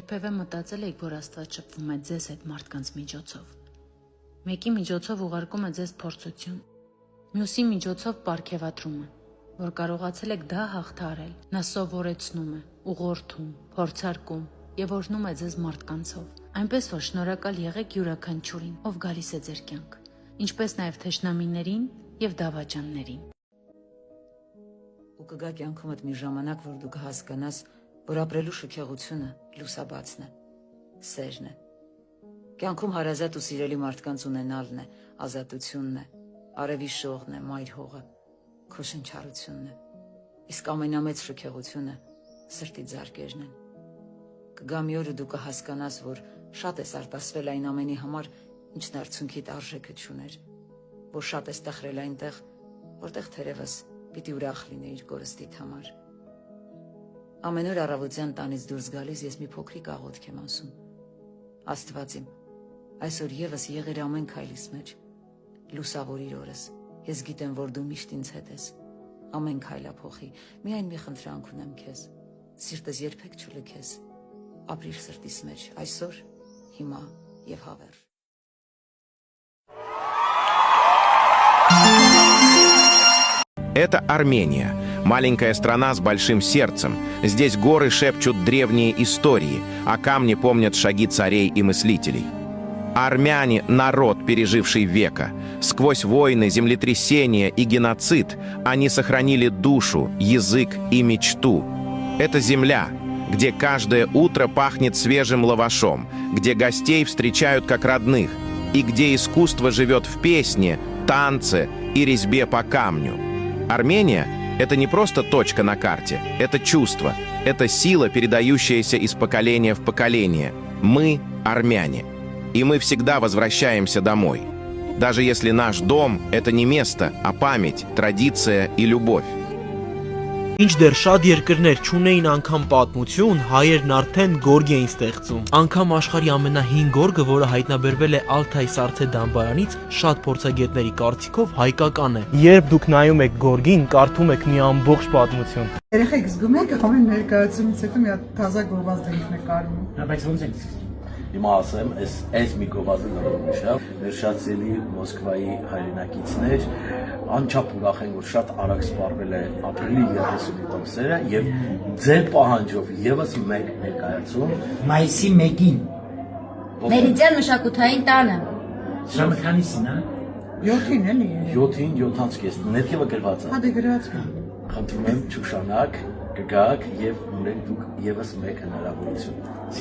Երբևէ մտածել եք, որ Աստված շփվում է ձեզ հետ մարդկանց միջոցով։ Մեկի միջոցով ուղարկում է ձեզ փորձություն, մյուսի միջոցով պարգևատրում է, որ կարողացել եք դա հաղթահարել։ Նա սովորեցնում է, ուղղորդում, փորձարկում եւ օրհնում է ձեզ մարդկանցով, այնպես որ շնորհակալ եղեք յուրաքանչյուրին, ով գալիս է ձեր կյանք, ինչպես նաեւ թշնամիներին եւ դավաճաններին։ Ու կգա կյանքումդ մի ժամանակ, որ դու կհասկանաս, որ ապրելու շքեղությունը լուսաբացն է, սերն է։ Կյանքում հարազատ ու սիրելի մարդկանց ունենալն է, ազատությունն է, արևի շողն է, մայր հողը, քո շնչառությունն է։ Իսկ ամենամեծ շքեղությունը սրտի ձարկերն են։ Կգա մի օր դու կհասկանաս, որ շատ ես արտասվել այն ամենի համար, ինչն արդյունքիդ արժեքը չուներ, որ շատ ես տխրել այնտեղ, որտեղ թերևս պիտի ուրախ լինեիր կորստիդ համար։ Ամեն օր առավոտյան տանից դուրս գալիս ես մի փոքրիկ աղոթք եմ ասում. Աստված իմ, այսօր եւս եղիր ամեն քայլիս մեջ, լուսավորիր օրս, ես գիտեմ, որ դու միշտ ինձ հետ ես, ամեն քայլափոխի, միայն մի խնդրանք ունեմ քեզ, սիրտս երբեք չլքես, ապրիր սրտիս մեջ, այսօր, հիմա եւ հավերժ։ Это Армения, маленькая страна с большим сердцем. Здесь горы шепчут древние истории, а камни помнят шаги царей и мыслителей. Армяне – народ, переживший века. Сквозь войны, землетрясения и геноцид они сохранили душу, язык и мечту. Это земля, где каждое утро пахнет свежим лавашом, где гостей встречают как родных, и где искусство живет в песне, танце и резьбе по камню. Армения – это не просто точка на карте, это чувство, это сила, передающаяся из поколения в поколение. Мы – армяне. И мы всегда возвращаемся домой. Даже если наш дом – это не место, а память, традиция и любовь. Ինչ դեռ շատ երկրներ չունեին անգամ պատմություն, հայերն արդեն գորգ էին ստեղծում։ Անգամ աշխարհի ամենահին գորգը, որը հայտնաբերվել է Ալթայ Սարցե դամբարանից, շատ փորձագետների կարծիքով հայկական է։ Երբ դուք նայում եք գորգին, կարդում եք մի ամբողջ պատմություն։ Երեխեք զգում եք ամեն ներկայացումից հետո մի հատ թազա գովազդ ենք նկարում։ Բայց ոնց է։ Հիմա ասեմ, այս մի գովազդը նորմալ է։ Մեր շատ սիրելի Մոսկվայի հայրենակիցներ անչափ ուրախ են, որ շատ արագ սպառվել է ապրիլի 30-ի տոմսերը եւ ձեր պահանջով եւս մեկ ներկայացում մայիսի 1-ին Մերիդիան մշակութային տանը։ Ժամը քանիսին, հա? 7-ին էլի։ 7-ին 7:30 ներքևը գրված է։ Հա դե գրած կա։ Խնդրում եմ չուշանաք, կգաք եւ ունեք դուք եւս մեկ հնարավորություն։